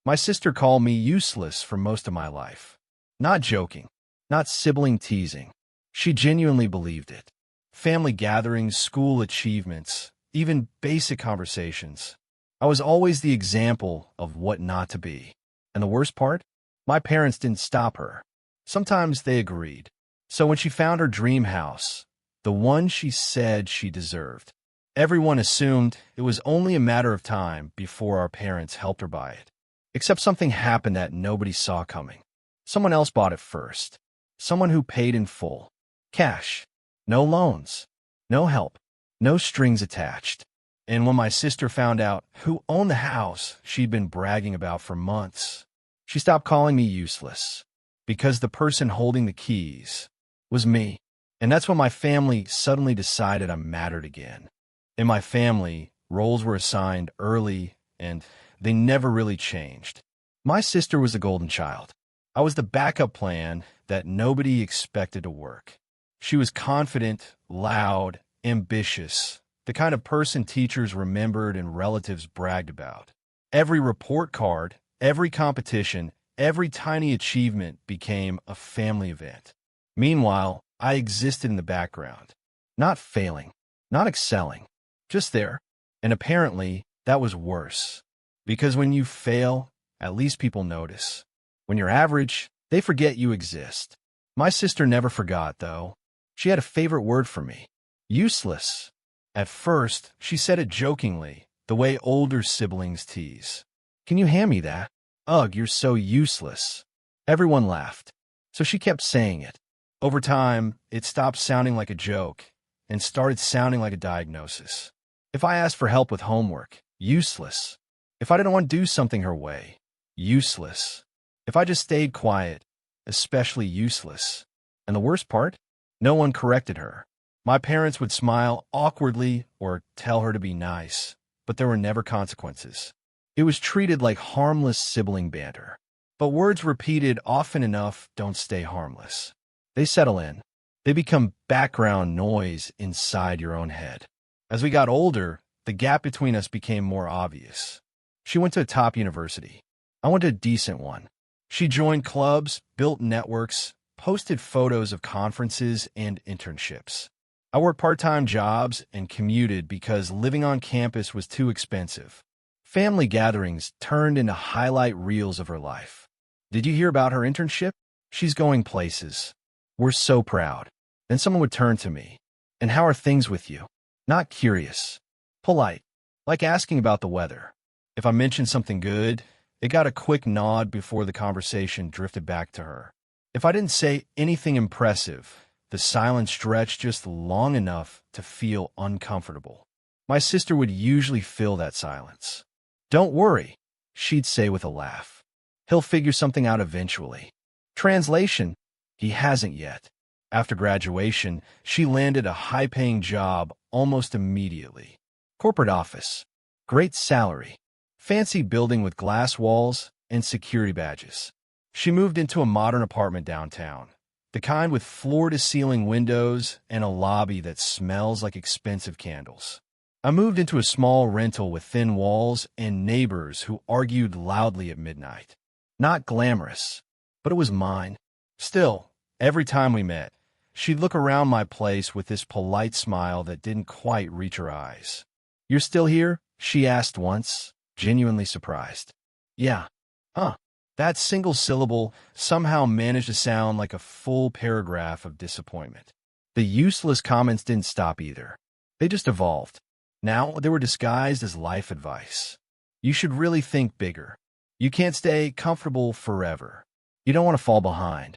My sister called me useless for most of my life. Not joking, not sibling teasing. She genuinely believed it. Family gatherings, school achievements, even basic conversations. I was always the example of what not to be. And the worst part? My parents didn't stop her. Sometimes they agreed. So when she found her dream house, the one she said she deserved, everyone assumed it was only a matter of time before our parents helped her buy it. Except something happened that nobody saw coming. Someone else bought it first. Someone who paid in full. Cash. No loans. No help. No strings attached. And when my sister found out who owned the house she'd been bragging about for months, she stopped calling me useless. Because the person holding the keys was me. And that's when my family suddenly decided I mattered again. In my family, roles were assigned early, and they never really changed. My sister was the golden child. I was the backup plan that nobody expected to work. She was confident, loud, ambitious, the kind of person teachers remembered and relatives bragged about. Every report card, every competition, every tiny achievement became a family event. Meanwhile, I existed in the background, not failing, not excelling, just there. And apparently, that was worse. Because when you fail, at least people notice. When you're average, they forget you exist. My sister never forgot, though. She had a favorite word for me. Useless. At first, she said it jokingly, the way older siblings tease. Can you hand me that? Ugh, you're so useless. Everyone laughed. So she kept saying it. Over time, it stopped sounding like a joke and started sounding like a diagnosis. If I asked for help with homework, useless. If I didn't want to do something her way, useless. If I just stayed quiet, especially useless. And the worst part? No one corrected her. My parents would smile awkwardly or tell her to be nice, but there were never consequences. It was treated like harmless sibling banter. But words repeated often enough don't stay harmless. They settle in. They become background noise inside your own head. As we got older, the gap between us became more obvious. She went to a top university. I went to a decent one. She joined clubs, built networks, posted photos of conferences and internships. I worked part-time jobs and commuted because living on campus was too expensive. Family gatherings turned into highlight reels of her life. Did you hear about her internship? She's going places. We're so proud. Then someone would turn to me. And how are things with you? Not curious. Polite. Like asking about the weather. If I mentioned something good, it got a quick nod before the conversation drifted back to her. If I didn't say anything impressive, the silence stretched just long enough to feel uncomfortable. My sister would usually fill that silence. Don't worry, she'd say with a laugh. He'll figure something out eventually. Translation, he hasn't yet. After graduation, she landed a high-paying job almost immediately. Corporate office. Great salary. Fancy building with glass walls and security badges. She moved into a modern apartment downtown. The kind with floor-to-ceiling windows and a lobby that smells like expensive candles. I moved into a small rental with thin walls and neighbors who argued loudly at midnight. Not glamorous, but it was mine. Still, every time we met, she'd look around my place with this polite smile that didn't quite reach her eyes. "You're still here?" she asked once, genuinely surprised. "Yeah." "Huh." That single syllable somehow managed to sound like a full paragraph of disappointment. The useless comments didn't stop either. They just evolved. Now they were disguised as life advice. You should really think bigger. You can't stay comfortable forever. You don't want to fall behind.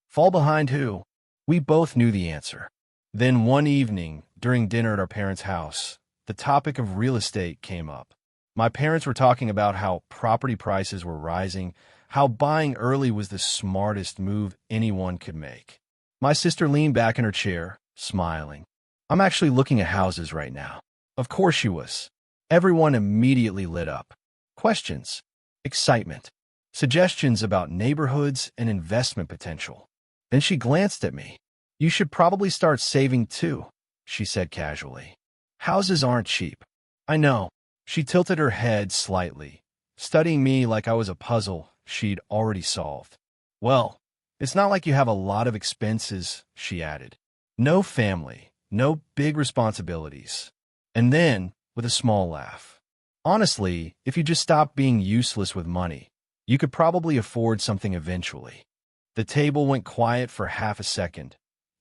Fall behind who? We both knew the answer. Then one evening, during dinner at our parents' house, the topic of real estate came up. My parents were talking about how property prices were rising, how buying early was the smartest move anyone could make. My sister leaned back in her chair, smiling. "I'm actually looking at houses right now." Of course she was. Everyone immediately lit up. Questions, excitement, suggestions about neighborhoods and investment potential. Then she glanced at me. "You should probably start saving too," she said casually. "Houses aren't cheap." "I know." She tilted her head slightly, studying me like I was a puzzle she'd already solved. Well, it's not like you have a lot of expenses, she added. No family, no big responsibilities. And then, with a small laugh, honestly, if you just stopped being useless with money, you could probably afford something eventually. The table went quiet for half a second.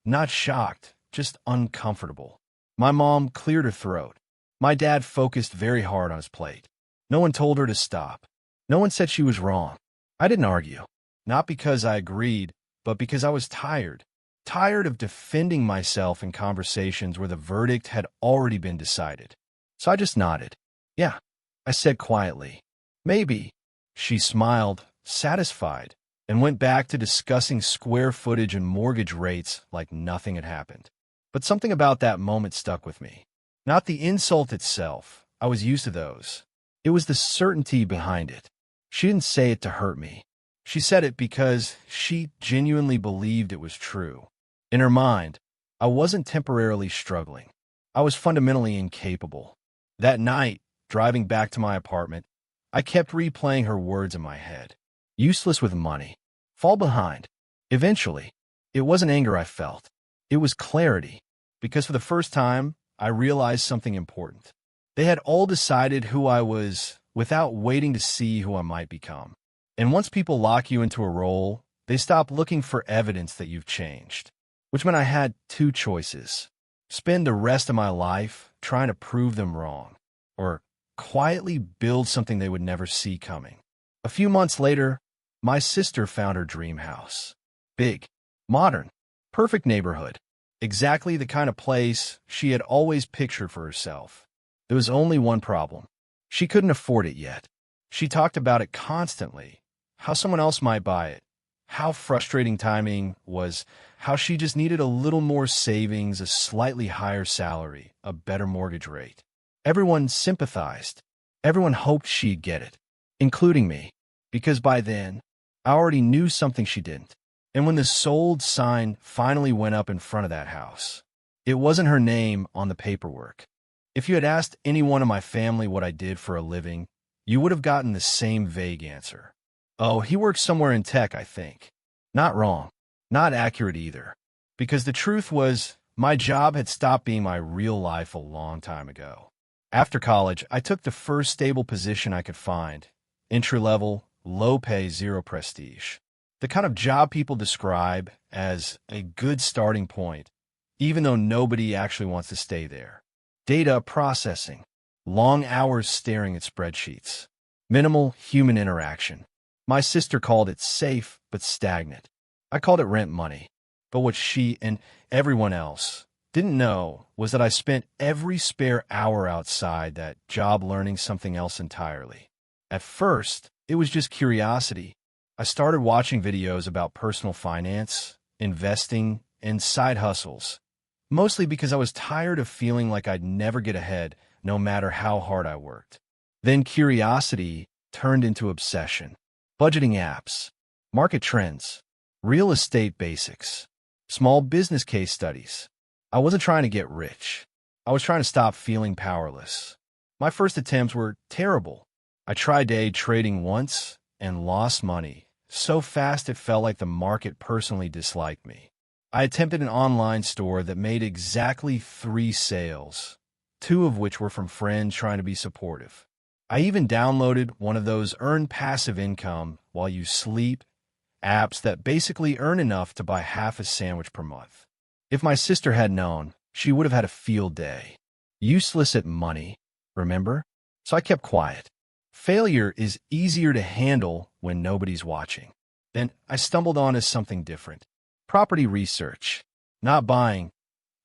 Not shocked, just uncomfortable. My mom cleared her throat. My dad focused very hard on his plate. No one told her to stop. No one said she was wrong. I didn't argue. Not because I agreed, but because I was tired. Tired of defending myself in conversations where the verdict had already been decided. So I just nodded. Yeah, I said quietly. Maybe. She smiled, satisfied, and went back to discussing square footage and mortgage rates like nothing had happened. But something about that moment stuck with me. Not the insult itself. I was used to those. It was the certainty behind it. She didn't say it to hurt me. She said it because she genuinely believed it was true. In her mind, I wasn't temporarily struggling. I was fundamentally incapable. That night, driving back to my apartment, I kept replaying her words in my head. Useless with money. Fall behind. Eventually, it wasn't anger I felt. It was clarity. Because for the first time, I realized something important. They had all decided who I was without waiting to see who I might become. And once people lock you into a role, they stop looking for evidence that you've changed. Which meant I had two choices. Spend the rest of my life trying to prove them wrong, or quietly build something they would never see coming. A few months later, my sister found her dream house. Big, modern, perfect neighborhood. Exactly the kind of place she had always pictured for herself. There was only one problem. She couldn't afford it yet. She talked about it constantly, how someone else might buy it, how frustrating timing was, how she just needed a little more savings, a slightly higher salary, a better mortgage rate. Everyone sympathized. Everyone hoped she'd get it, including me, because by then, I already knew something she didn't. And when the sold sign finally went up in front of that house, it wasn't her name on the paperwork. If you had asked anyone in my family what I did for a living, you would have gotten the same vague answer. Oh, he works somewhere in tech, I think. Not wrong. Not accurate either. Because the truth was, my job had stopped being my real life a long time ago. After college, I took the first stable position I could find. Entry-level, low pay, zero prestige. The kind of job people describe as a good starting point, even though nobody actually wants to stay there. Data processing, long hours staring at spreadsheets, minimal human interaction. My sister called it safe but stagnant. I called it rent money. But what she and everyone else didn't know was that I spent every spare hour outside that job learning something else entirely. At first, it was just curiosity. I started watching videos about personal finance, investing, and side hustles, mostly because I was tired of feeling like I'd never get ahead no matter how hard I worked. Then curiosity turned into obsession. Budgeting apps, market trends, real estate basics, small business case studies. I wasn't trying to get rich. I was trying to stop feeling powerless. My first attempts were terrible. I tried day trading once and lost money so fast it felt like the market personally disliked me. I attempted an online store that made exactly 3 sales, 2 of which were from friends trying to be supportive. I even downloaded one of those earn passive income while you sleep apps that basically earn enough to buy half a sandwich per month. If my sister had known, she would have had a field day. Useless at money, remember? So I kept quiet. Failure is easier to handle when nobody's watching. Then I stumbled onto something different. Property research. Not buying.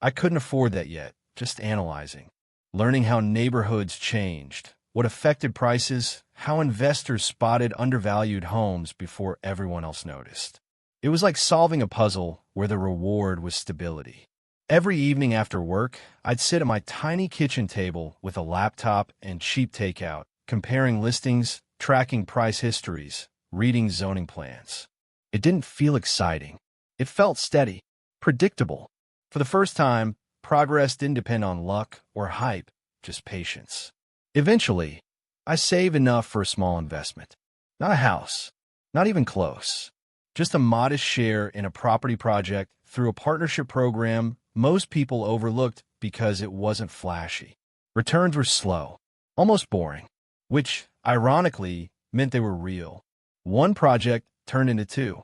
I couldn't afford that yet, just analyzing. Learning how neighborhoods changed, what affected prices, how investors spotted undervalued homes before everyone else noticed. It was like solving a puzzle where the reward was stability. Every evening after work, I'd sit at my tiny kitchen table with a laptop and cheap takeout, comparing listings, tracking price histories, reading zoning plans. It didn't feel exciting. It felt steady, predictable. For the first time, progress didn't depend on luck or hype, just patience. Eventually, I save enough for a small investment. Not a house, not even close. Just a modest share in a property project through a partnership program most people overlooked because it wasn't flashy. Returns were slow, almost boring, which, ironically, meant they were real. One project turned into two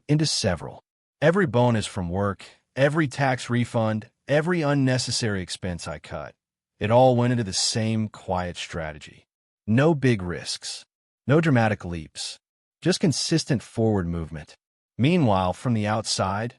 into several. Every bonus from work, every tax refund, every unnecessary expense I cut, it all went into the same quiet strategy. No big risks, no dramatic leaps, just consistent forward movement. Meanwhile, from the outside,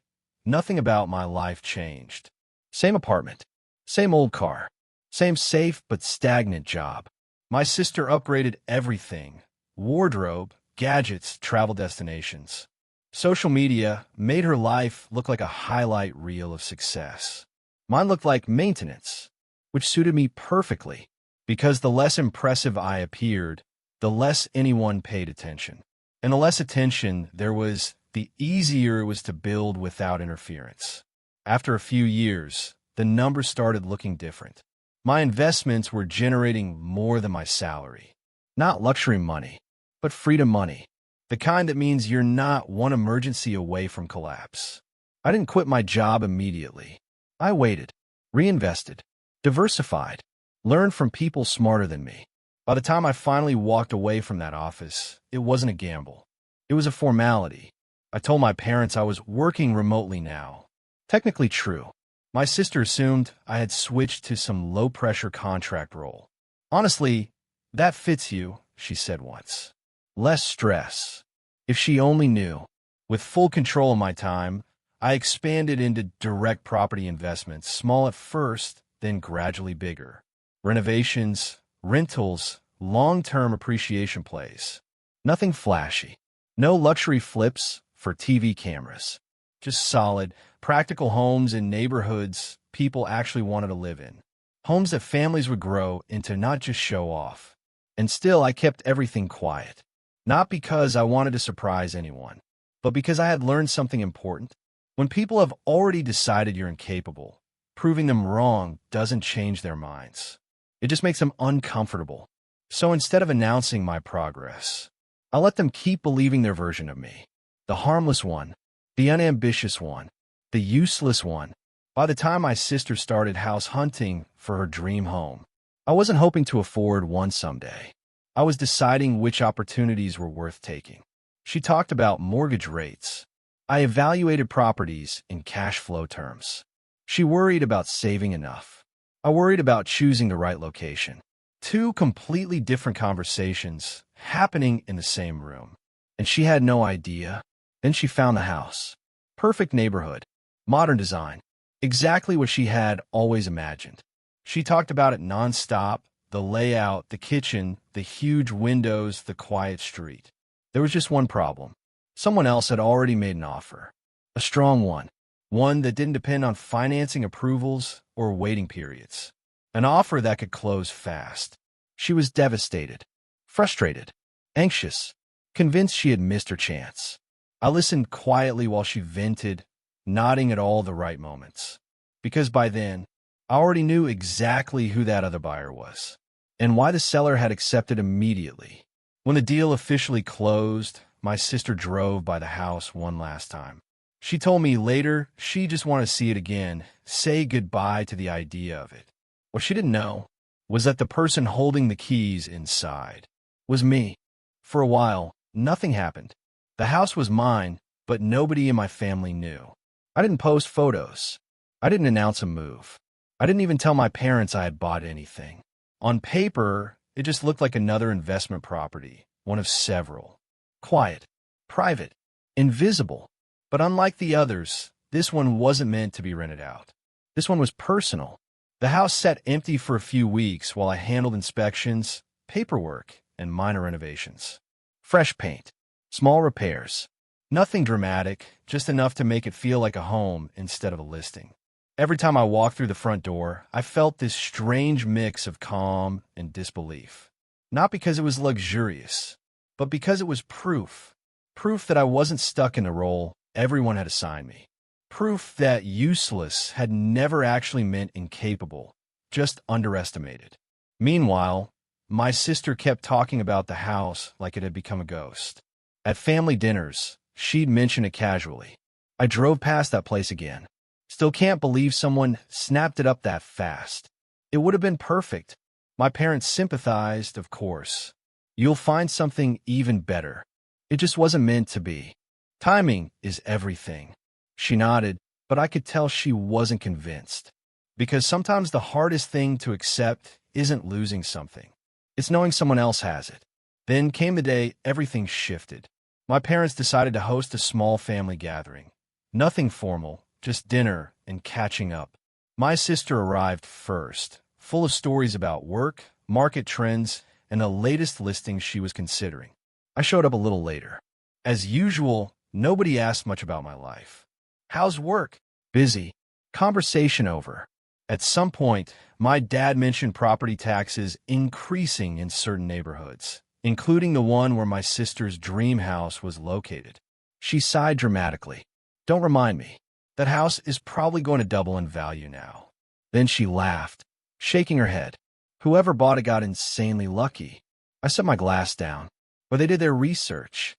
nothing about my life changed. Same apartment, same old car, same safe but stagnant job. My sister upgraded everything: wardrobe, gadgets, travel destinations. Social media made her life look like a highlight reel of success. Mine looked like maintenance, which suited me perfectly, because the less impressive I appeared, the less anyone paid attention. And the less attention there was, the easier it was to build without interference. After a few years, the numbers started looking different. My investments were generating more than my salary. Not luxury money, but freedom money. The kind that means you're not one emergency away from collapse. I didn't quit my job immediately. I waited, reinvested, diversified, learned from people smarter than me. By the time I finally walked away from that office, it wasn't a gamble. It was a formality. I told my parents I was working remotely now. Technically true. My sister assumed I had switched to some low-pressure contract role. Honestly, that fits you, she said once. Less stress. If she only knew. With full control of my time, I expanded into direct property investments, small at first, then gradually bigger. Renovations, rentals, long-term appreciation plays. Nothing flashy. No luxury flips for TV cameras. Just solid, practical homes in neighborhoods people actually wanted to live in. Homes that families would grow into, not just show off. And still, I kept everything quiet. Not because I wanted to surprise anyone, but because I had learned something important. When people have already decided you're incapable, proving them wrong doesn't change their minds. It just makes them uncomfortable. So instead of announcing my progress, I let them keep believing their version of me. The harmless one, the unambitious one, the useless one. By the time my sister started house hunting for her dream home, I wasn't hoping to afford one someday. I was deciding which opportunities were worth taking. She talked about mortgage rates. I evaluated properties in cash flow terms. She worried about saving enough. I worried about choosing the right location. Two completely different conversations happening in the same room. And she had no idea. Then she found the house. Perfect neighborhood. Modern design. Exactly what she had always imagined. She talked about it nonstop. The layout, the kitchen, the huge windows, the quiet street. There was just one problem. Someone else had already made an offer. A strong one. One that didn't depend on financing approvals or waiting periods. An offer that could close fast. She was devastated, frustrated, anxious, convinced she had missed her chance. I listened quietly while she vented, nodding at all the right moments. Because by then, I already knew exactly who that other buyer was, and why the seller had accepted immediately. When the deal officially closed, my sister drove by the house one last time. She told me later she just wanted to see it again, say goodbye to the idea of it. What she didn't know was that the person holding the keys inside was me. For a while, nothing happened. The house was mine, but nobody in my family knew. I didn't post photos. I didn't announce a move. I didn't even tell my parents I had bought anything. On paper, it just looked like another investment property, one of several. Quiet, private, invisible. But unlike the others, this one wasn't meant to be rented out. This one was personal. The house sat empty for a few weeks while I handled inspections, paperwork, and minor renovations. Fresh paint, small repairs. Nothing dramatic, just enough to make it feel like a home instead of a listing. Every time I walked through the front door, I felt this strange mix of calm and disbelief. Not because it was luxurious, but because it was proof. Proof that I wasn't stuck in the role everyone had assigned me. Proof that useless had never actually meant incapable, just underestimated. Meanwhile, My sister kept talking about the house like it had become a ghost. At family dinners, she'd mention it casually. I drove past that place again. Still can't believe someone snapped it up that fast. It would have been perfect. My parents sympathized, of course. You'll find something even better. It just wasn't meant to be. Timing is everything. She nodded, but I could tell she wasn't convinced. Because sometimes the hardest thing to accept isn't losing something. It's knowing someone else has it. Then came the day everything shifted. My parents decided to host a small family gathering. Nothing formal, just dinner and catching up. My sister arrived first, full of stories about work, market trends, and the latest listings she was considering. I showed up a little later. As usual, nobody asked much about my life. How's work? Busy. Conversation over. At some point, my dad mentioned property taxes increasing in certain neighborhoods, including the one where my sister's dream house was located. She sighed dramatically. Don't remind me. That house is probably going to double in value now. Then she laughed, shaking her head. Whoever bought it got insanely lucky. I set my glass down. But they did their research.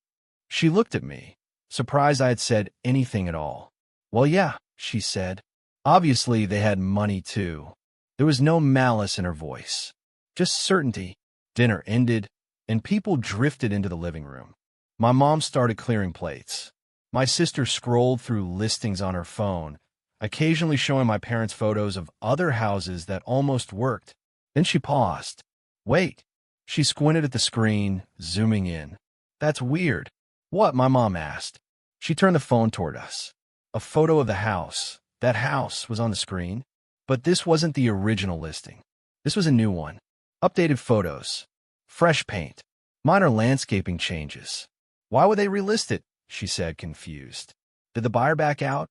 She looked at me, surprised I had said anything at all. Well, yeah, she said. Obviously, they had money too. There was no malice in her voice, just certainty. Dinner ended, and people drifted into the living room. My mom started clearing plates. My sister scrolled through listings on her phone, occasionally showing my parents photos of other houses that almost worked. Then she paused. Wait. She squinted at the screen, zooming in. That's weird. What? My mom asked. She turned the phone toward us. A photo of the house. That house was on the screen. But this wasn't the original listing. This was a new one. Updated photos. Fresh paint. Minor landscaping changes. Why would they relist it? She said, confused. Did the buyer back out?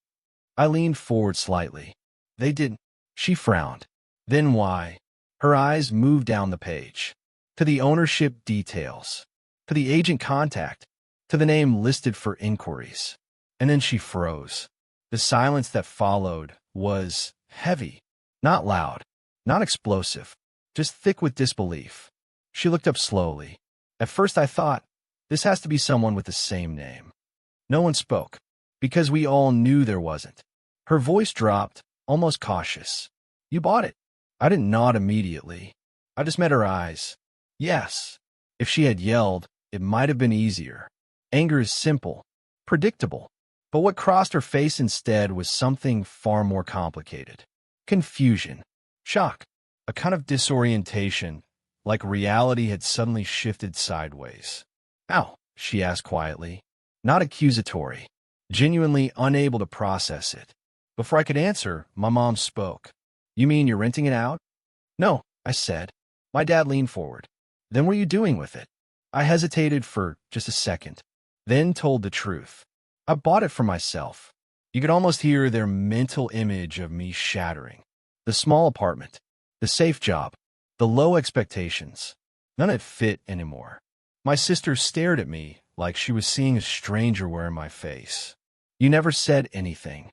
I leaned forward slightly. They didn't. She frowned. Then why? Her eyes moved down the page. To the ownership details. To the agent contact. To the name listed for inquiries. And then she froze. The silence that followed was heavy. Not loud. Not explosive. Just thick with disbelief. She looked up slowly. At first I thought, this has to be someone with the same name. No one spoke, because we all knew there wasn't. Her voice dropped, almost cautious. You bought it. I didn't nod immediately. I just met her eyes. Yes. If she had yelled, it might have been easier. Anger is simple, predictable. But what crossed her face instead was something far more complicated. Confusion. Shock. A kind of disorientation, like reality had suddenly shifted sideways. How? She asked quietly. Not accusatory. Genuinely unable to process it. Before I could answer, my mom spoke. You mean you're renting it out? No, I said. My dad leaned forward. Then what are you doing with it? I hesitated for just a second, then told the truth. I bought it for myself. You could almost hear their mental image of me shattering. The small apartment, the safe job, the low expectations. None of it fit anymore. My sister stared at me like she was seeing a stranger wearing my face. You never said anything.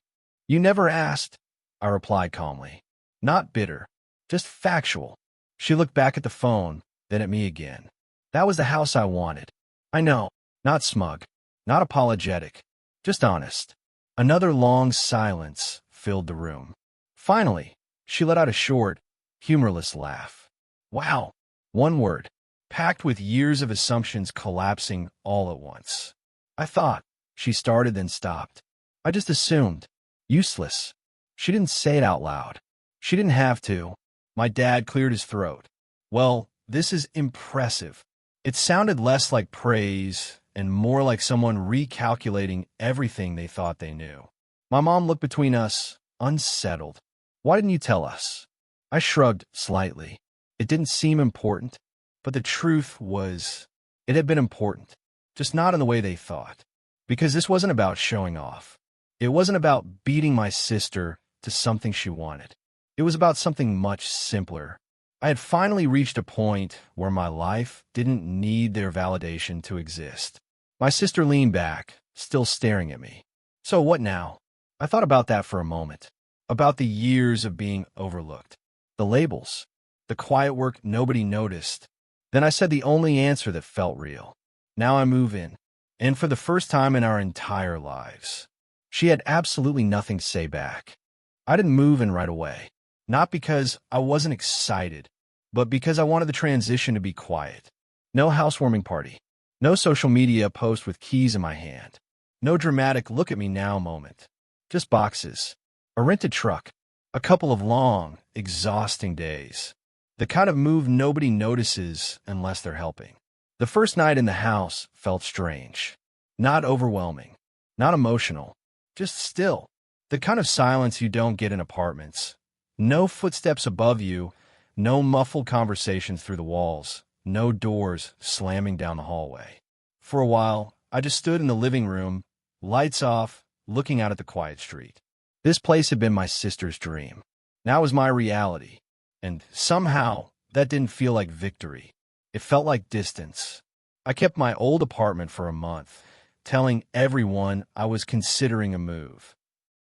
You never asked, I replied calmly. Not bitter, just factual. She looked back at the phone, then at me again. That was the house I wanted. I know, not smug, not apologetic, just honest. Another long silence filled the room. Finally, she let out a short, humorless laugh. Wow, one word, packed with years of assumptions collapsing all at once. I thought, she started then stopped. I just assumed. Useless. She didn't say it out loud. She didn't have to. My dad cleared his throat. Well, this is impressive. It sounded less like praise and more like someone recalculating everything they thought they knew. My mom looked between us, unsettled. Why didn't you tell us? I shrugged slightly. It didn't seem important, but the truth was, it had been important, just not in the way they thought. Because this wasn't about showing off. It wasn't about beating my sister to something she wanted. It was about something much simpler. I had finally reached a point where my life didn't need their validation to exist. My sister leaned back, still staring at me. So what now? I thought about that for a moment. About the years of being overlooked. The labels. The quiet work nobody noticed. Then I said the only answer that felt real. Now I move in. And for the first time in our entire lives. She had absolutely nothing to say back. I didn't move in right away. Not because I wasn't excited, but because I wanted the transition to be quiet. No housewarming party. No social media post with keys in my hand. No dramatic look at me now moment. Just boxes. A rented truck. A couple of long, exhausting days. The kind of move nobody notices unless they're helping. The first night in the house felt strange. Not overwhelming. Not emotional. Just still. The kind of silence you don't get in apartments. No footsteps above you. No muffled conversations through the walls. No doors slamming down the hallway. For a while, I just stood in the living room, lights off, looking out at the quiet street. This place had been my sister's dream. Now it was my reality. And somehow, that didn't feel like victory. It felt like distance. I kept my old apartment for a month, telling everyone I was considering a move.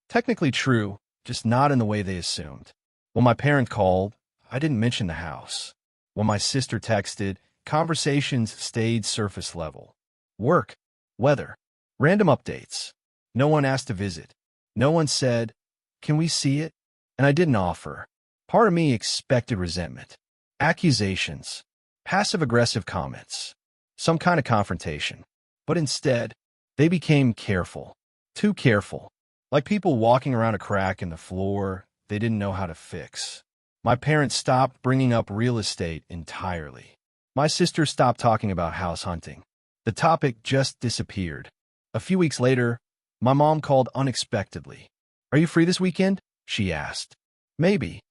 Technically true, just not in the way they assumed. When my parents called, I didn't mention the house. When my sister texted, conversations stayed surface level. Work, weather, random updates. No one asked to visit. No one said, "Can we see it?" And I didn't offer. Part of me expected resentment, accusations, passive-aggressive comments, some kind of confrontation. But instead, they became careful, too careful, like people walking around a crack in the floor they didn't know how to fix. My parents stopped bringing up real estate entirely. My sister stopped talking about house hunting. The topic just disappeared. A few weeks later, my mom called unexpectedly. "Are you free this weekend?" she asked. "Maybe."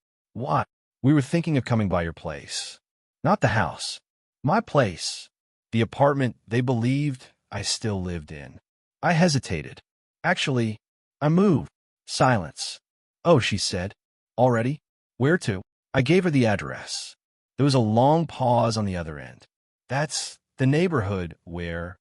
"Why?" "We were thinking of coming by your place." Not the house. My place. The apartment they believed I still lived in. I hesitated. "Actually, I moved." Silence. "Oh," she said. "Already? Where to?" I gave her the address. There was a long pause on the other end. "That's the neighborhood where—"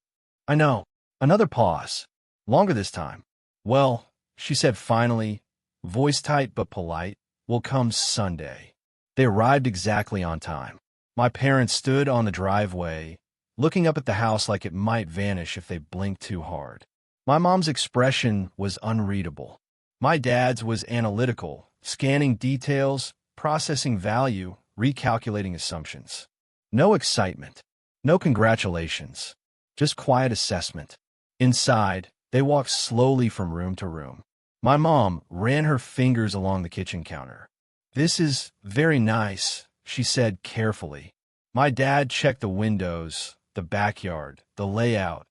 "I know." Another pause. Longer this time. "Well," she said finally, voice tight but polite, "we'll come Sunday." They arrived exactly on time. My parents stood on the driveway, looking up at the house like it might vanish if they blinked too hard. My mom's expression was unreadable. My dad's was analytical, scanning details, processing value, recalculating assumptions. No excitement. No congratulations. Just quiet assessment. Inside, they walked slowly from room to room. My mom ran her fingers along the kitchen counter. "This is very nice," she said carefully. My dad checked the windows, the backyard, the layout,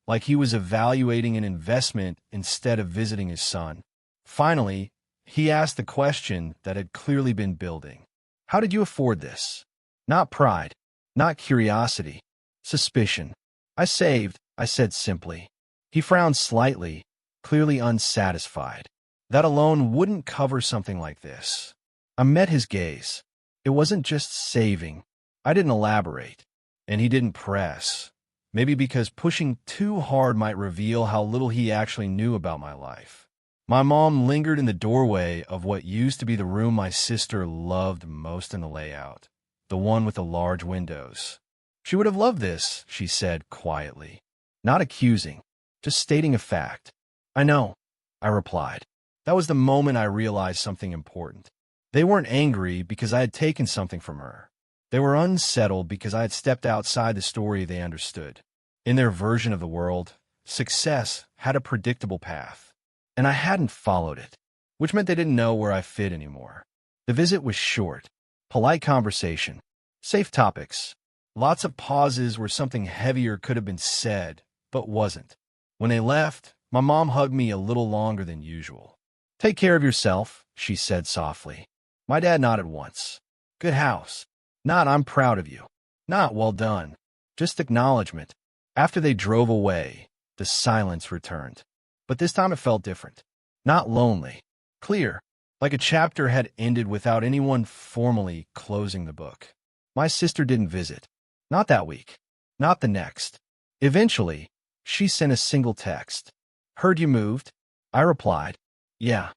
like he was evaluating an investment instead of visiting his son. Finally, he asked the question that had clearly been building. "How did you afford this?" Not pride, not curiosity, suspicion. "I saved," I said simply. He frowned slightly, clearly unsatisfied. That alone wouldn't cover something like this. I met his gaze. It wasn't just saving. I didn't elaborate, and he didn't press. Maybe because pushing too hard might reveal how little he actually knew about my life. My mom lingered in the doorway of what used to be the room my sister loved most in the layout, the one with the large windows. "She would have loved this," she said quietly. Not accusing, just stating a fact. "I know," I replied. That was the moment I realized something important. They weren't angry because I had taken something from her. They were unsettled because I had stepped outside the story they understood. In their version of the world, success had a predictable path, and I hadn't followed it, which meant they didn't know where I fit anymore. The visit was short, polite conversation, safe topics, lots of pauses where something heavier could have been said, but wasn't. When they left, my mom hugged me a little longer than usual. "Take care of yourself," she said softly. My dad nodded once. "Good house." Not "I'm proud of you." Not "well done." Just acknowledgement. After they drove away, the silence returned. But this time it felt different. Not lonely. Clear. Like a chapter had ended without anyone formally closing the book. My sister didn't visit. Not that week. Not the next. Eventually, she sent a single text. "Heard you moved." I replied, "Yeah."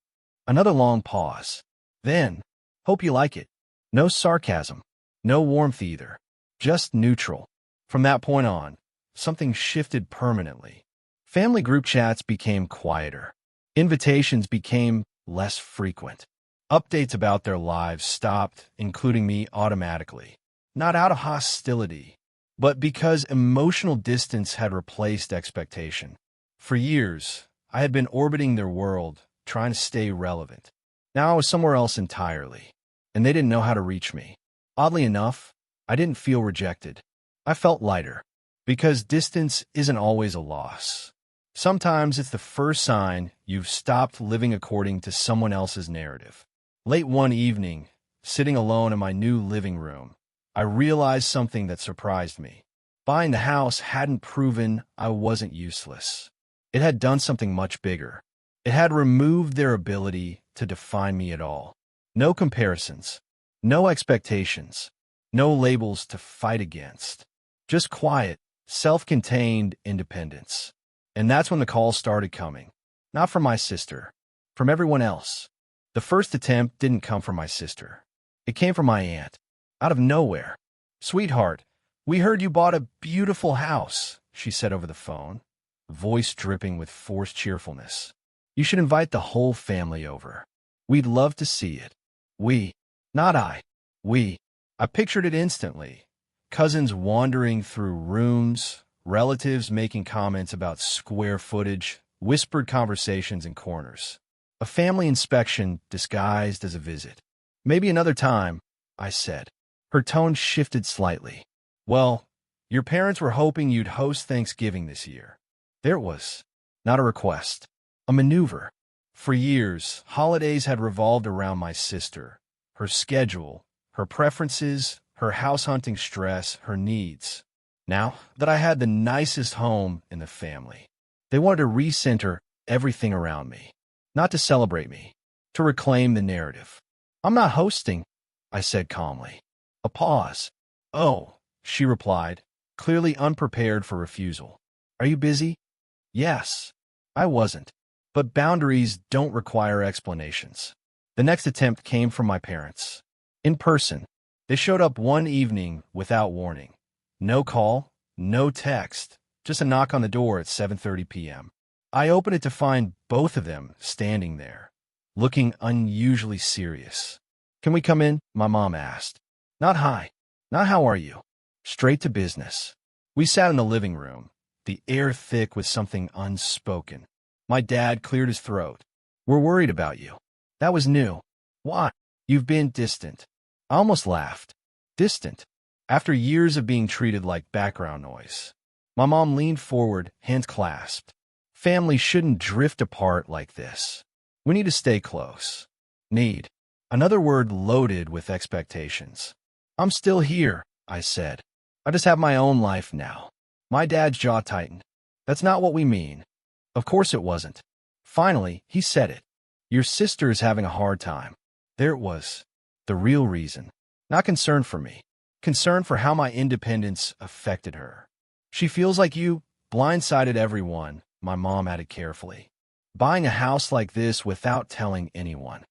Another long pause. Then, "Hope you like it." No sarcasm. No warmth either. just neutral. From that point on, something shifted permanently. Family group chats became quieter. Invitations became less frequent. Updates about their lives stopped, including me automatically. Not out of hostility, but because emotional distance had replaced expectation. For years, I had been orbiting their world, trying to stay relevant. Now I was somewhere else entirely, and they didn't know how to reach me. Oddly enough, I didn't feel rejected. I felt lighter, because distance isn't always a loss. Sometimes it's the first sign you've stopped living according to someone else's narrative. Late one evening, sitting alone in my new living room, I realized something that surprised me. Buying the house hadn't proven I wasn't useless. It had done something much bigger. It had removed their ability to define me at all. No comparisons, no expectations, no labels to fight against. Just quiet, self-contained independence. And that's when the calls started coming. Not from my sister, from everyone else. The first attempt didn't come from my sister. It came from my aunt. Out of nowhere. "Sweetheart, we heard you bought a beautiful house," she said over the phone, voice dripping with forced cheerfulness. "You should invite the whole family over. We'd love to see it." We, not I, we. I pictured it instantly. Cousins wandering through rooms, relatives making comments about square footage, whispered conversations in corners. A family inspection disguised as a visit. "Maybe another time," I said. Her tone shifted slightly. "Well, your parents were hoping you'd host Thanksgiving this year." There it was. Not a request. A maneuver. For years, holidays had revolved around my sister, her schedule, her preferences, her house-hunting stress, her needs. Now that I had the nicest home in the family, they wanted to recenter everything around me. Not to celebrate me, to reclaim the narrative. "I'm not hosting," I said calmly. A pause. "Oh," she replied, clearly unprepared for refusal. "Are you busy?" Yes. I wasn't. But boundaries don't require explanations. The next attempt came from my parents. In person. They showed up one evening without warning. No call, no text, just a knock on the door at 7:30 p.m. I opened it to find both of them standing there, looking unusually serious. "Can we come in?" my mom asked. Not hi, not how are you. Straight to business. We sat in the living room, the air thick with something unspoken. My dad cleared his throat. "We're worried about you." That was new. "Why?" "You've been distant." I almost laughed. Distant. After years of being treated like background noise. My mom leaned forward, hands clasped. "Families shouldn't drift apart like this. We need to stay close." Need. Another word loaded with expectations. "I'm still here," I said. "I just have my own life now." My dad's jaw tightened. "That's not what we mean." Of course it wasn't. Finally, he said it. "Your sister is having a hard time." There it was. The real reason. Not concern for me. Concern for how my independence affected her. "She feels like you blindsided everyone," my mom added carefully. "Buying a house like this without telling anyone."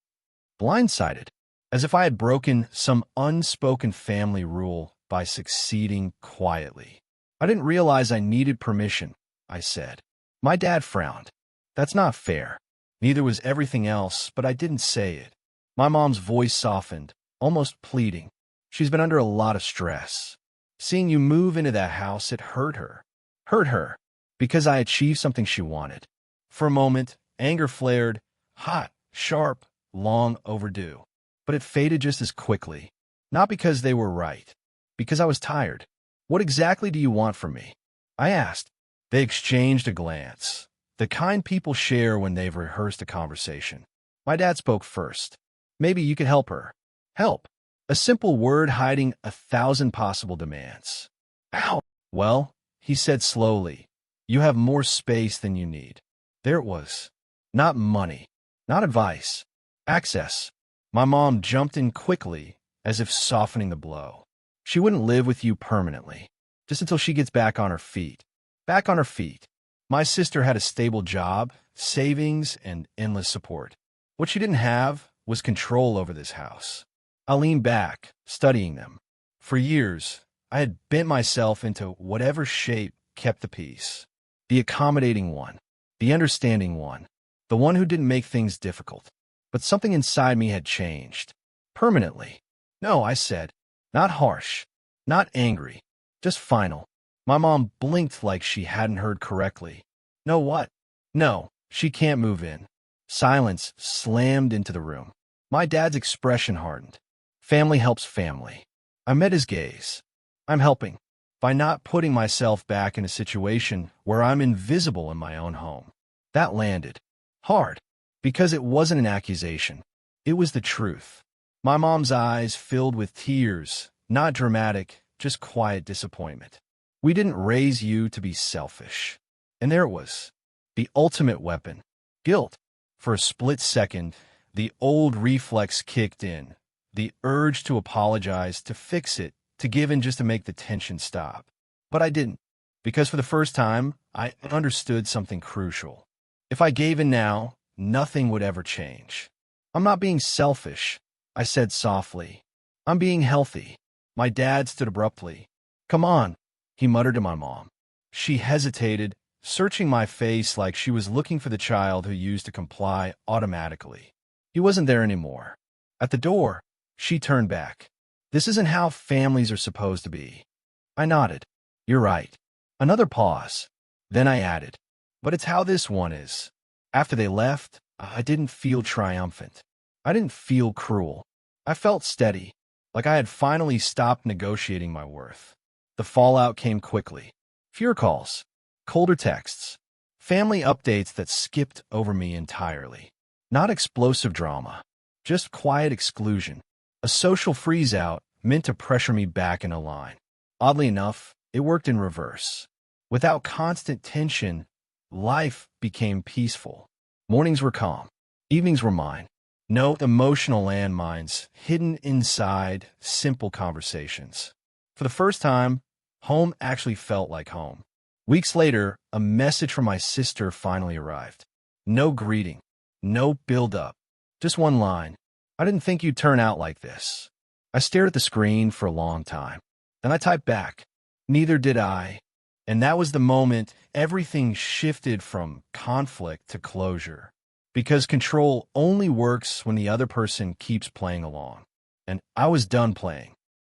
Blindsided. As if I had broken some unspoken family rule by succeeding quietly. "I didn't realize I needed permission," I said. My dad frowned. "That's not fair." Neither was everything else, but I didn't say it. My mom's voice softened, almost pleading. "She's been under a lot of stress. Seeing you move into that house, it hurt her." Hurt her, because I achieved something she wanted. For a moment, anger flared, hot, sharp, long overdue. But it faded just as quickly. Not because they were right, because I was tired. "What exactly do you want from me?" I asked. They exchanged a glance, the kind people share when they've rehearsed a conversation. My dad spoke first. "Maybe you could help her." Help. A simple word hiding 1,000 possible demands. "Ow." "Well," he said slowly, "you have more space than you need." There it was. Not money. Not advice. Access. My mom jumped in quickly, as if softening the blow. "She wouldn't live with you permanently, just until she gets back on her feet." Back on her feet. My sister had a stable job, savings, and endless support. What she didn't have was control over this house. I leaned back, studying them. For years, I had bent myself into whatever shape kept the peace. The accommodating one, the understanding one, the one who didn't make things difficult. But something inside me had changed. Permanently. No, I said. Not harsh. Not angry. Just final. My mom blinked like she hadn't heard correctly. No what? No, she can't move in. Silence slammed into the room. My dad's expression hardened. Family helps family. I met his gaze. I'm helping. By not putting myself back in a situation where I'm invisible in my own home. That landed. Hard. Because it wasn't an accusation. It was the truth. My mom's eyes filled with tears, not dramatic, just quiet disappointment. We didn't raise you to be selfish. And there it was. The ultimate weapon. Guilt. For a split second, the old reflex kicked in. The urge to apologize, to fix it, to give in just to make the tension stop. But I didn't. Because for the first time, I understood something crucial. If I gave in now, nothing would ever change. I'm not being selfish, I said softly. I'm being healthy. My dad stood abruptly. Come on, he muttered to my mom. She hesitated, searching my face like she was looking for the child who used to comply automatically. He wasn't there anymore. At the door, she turned back. This isn't how families are supposed to be. I nodded. You're right. Another pause. Then I added, but it's how this one is. After they left, I didn't feel triumphant. I didn't feel cruel. I felt steady, like I had finally stopped negotiating my worth. The fallout came quickly. Fewer calls, colder texts, family updates that skipped over me entirely. Not explosive drama, just quiet exclusion. A social freeze-out meant to pressure me back in a line. Oddly enough, it worked in reverse. Without constant tension, life became peaceful. Mornings were calm. Evenings were mine. No emotional landmines hidden inside simple conversations. For the first time, home actually felt like home. Weeks later, a message from my sister finally arrived. No greeting, no build-up, just one line. I didn't think you'd turn out like this. I stared at the screen for a long time. Then I typed back. Neither did I. And that was the moment everything shifted from conflict to closure. Because control only works when the other person keeps playing along. And I was done playing.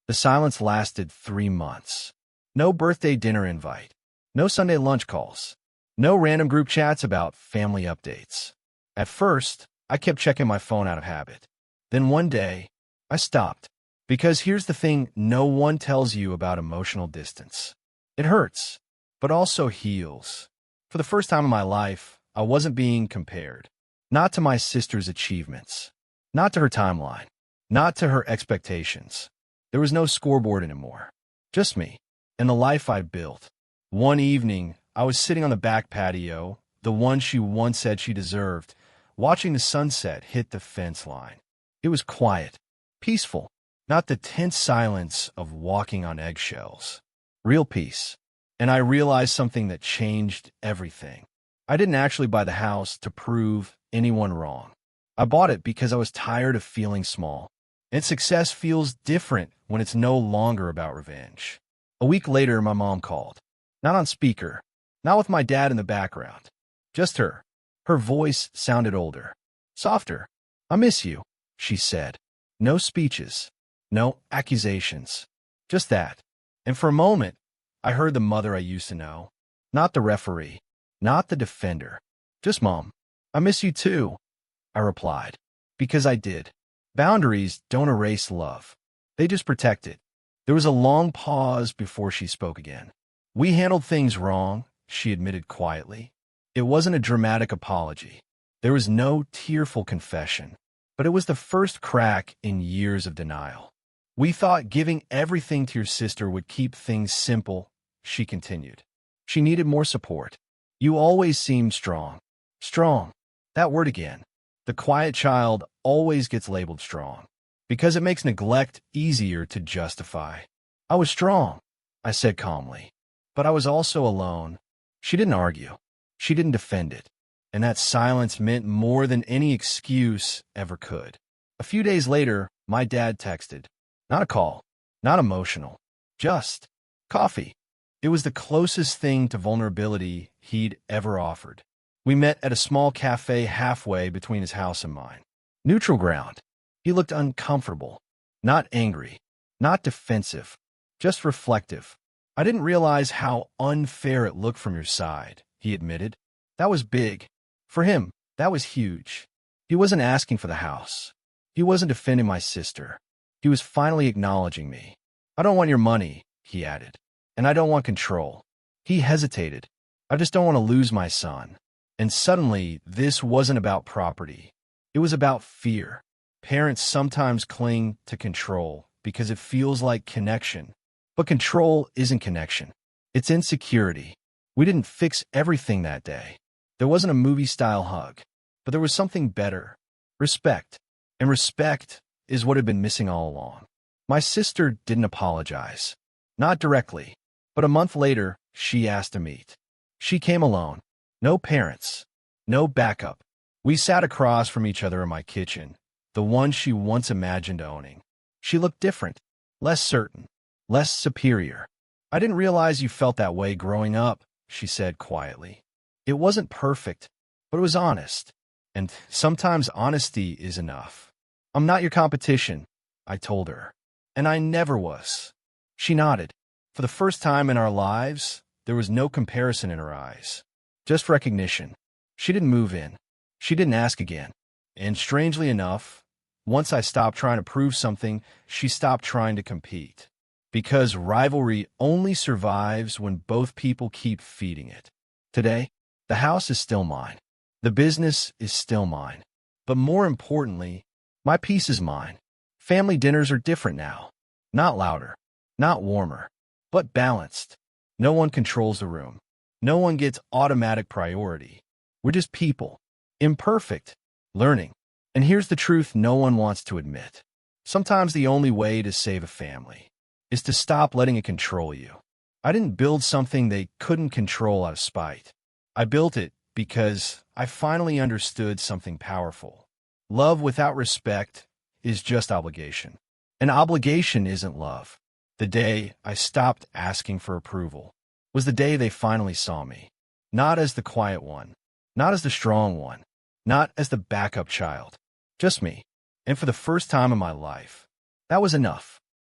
The silence lasted 3 months. No birthday dinner invite. No Sunday lunch calls. No random group chats about family updates. At first, I kept checking my phone out of habit. Then one day, I stopped. Because here's the thing no one tells you about emotional distance. It hurts, but also heals. For the first time in my life, I wasn't being compared. Not to my sister's achievements. Not to her timeline. Not to her expectations. There was no scoreboard anymore. Just me. And the life I built. One evening, I was sitting on the back patio, the one she once said she deserved, watching the sunset hit the fence line. It was quiet. Peaceful. Not the tense silence of walking on eggshells. Real peace. And I realized something that changed everything. I didn't actually buy the house to prove anyone wrong. I bought it because I was tired of feeling small. And success feels different when it's no longer about revenge. A week later, my mom called. Not on speaker. Not with my dad in the background. Just her. Her voice sounded older. Softer. I miss you, she said. No speeches. No accusations. Just that. And for a moment, I heard the mother I used to know. Not the referee. Not the defender. Just Mom. I miss you too, I replied. Because I did. Boundaries don't erase love. They just protect it. There was a long pause before she spoke again. We handled things wrong, she admitted quietly. It wasn't a dramatic apology. There was no tearful confession. But it was the first crack in years of denial. We thought giving everything to your sister would keep things simple, she continued. She needed more support. You always seemed strong. Strong. That word again. The quiet child always gets labeled strong. Because it makes neglect easier to justify. I was strong, I said calmly. But I was also alone. She didn't argue. She didn't defend it. And that silence meant more than any excuse ever could. A few days later, my dad texted. Not a call. Not emotional. Just coffee. It was the closest thing to vulnerability he'd ever offered. We met at a small cafe halfway between his house and mine. Neutral ground. He looked uncomfortable. Not angry. Not defensive. Just reflective. I didn't realize how unfair it looked from your side, he admitted. That was big. For him, that was huge. He wasn't asking for the house. He wasn't defending my sister. He was finally acknowledging me. I don't want your money, he added. And I don't want control. He hesitated. I just don't want to lose my son. And suddenly, this wasn't about property. It was about fear. Parents sometimes cling to control because it feels like connection. But control isn't connection. It's insecurity. We didn't fix everything that day. There wasn't a movie-style hug. But there was something better. Respect. And respect is what had been missing all along. My sister didn't apologize. Not directly. But a month later, she asked to meet. She came alone. No parents. No backup. We sat across from each other in my kitchen, the one she once imagined owning. She looked different. Less certain. Less superior. I didn't realize you felt that way growing up, she said quietly. It wasn't perfect, but it was honest. And sometimes honesty is enough. I'm not your competition, I told her. And I never was. She nodded. For the first time in our lives, there was no comparison in her eyes. Just recognition. She didn't move in. She didn't ask again. And strangely enough, once I stopped trying to prove something, she stopped trying to compete. Because rivalry only survives when both people keep feeding it. Today, the house is still mine. The business is still mine. But more importantly, my peace is mine. Family dinners are different now. Not louder, not warmer, but balanced. No one controls the room. No one gets automatic priority. We're just people. Imperfect. Learning. And here's the truth no one wants to admit. Sometimes the only way to save a family is to stop letting it control you. I didn't build something they couldn't control out of spite. I built it because I finally understood something powerful. Love without respect is just obligation. And obligation isn't love. The day I stopped asking for approval was the day they finally saw me. Not as the quiet one. Not as the strong one. Not as the backup child. Just me. And for the first time in my life, that was enough.